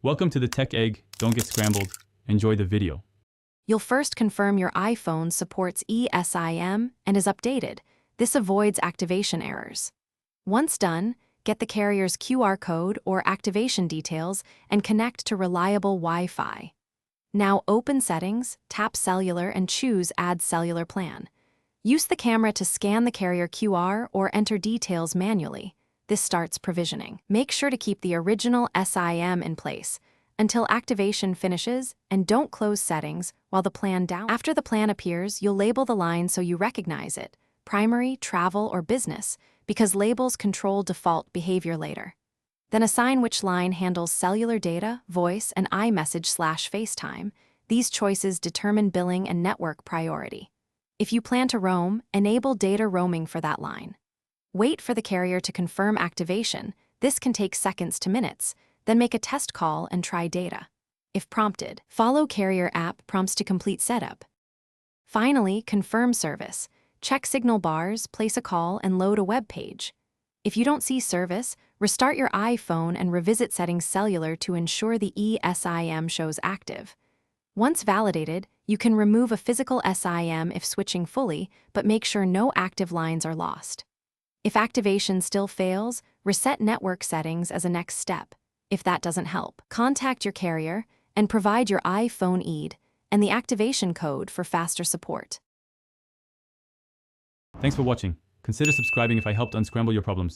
Welcome to the Tech Egg. Don't get scrambled. Enjoy the video. You'll first confirm your iPhone supports eSIM and is updated. This avoids activation errors. Once done, get the carrier's QR code or activation details and connect to reliable Wi-Fi. Now open Settings, tap Cellular and choose Add Cellular Plan. Use the camera to scan the carrier QR or enter details manually. This starts provisioning. Make sure to keep the original SIM in place until activation finishes and don't close settings while the plan down. After the plan appears, you'll label the line so you recognize it, primary, travel, or business, because labels control default behavior later. Then assign which line handles cellular data, voice, and iMessage/FaceTime. These choices determine billing and network priority. If you plan to roam, enable data roaming for that line. Wait for the carrier to confirm activation. This can take seconds to minutes. Then make a test call and try data. If prompted, follow carrier app prompts to complete setup. Finally, confirm service. Check signal bars, place a call, and load a web page. If you don't see service, restart your iPhone and revisit settings cellular to ensure the eSIM shows active. Once validated, you can remove a physical SIM if switching fully, but make sure no active lines are lost. If activation still fails, reset network settings as a next step. If that doesn't help, contact your carrier and provide your iPhone ID and the activation code for faster support. Thanks for watching. Consider subscribing if I helped unscramble your problems.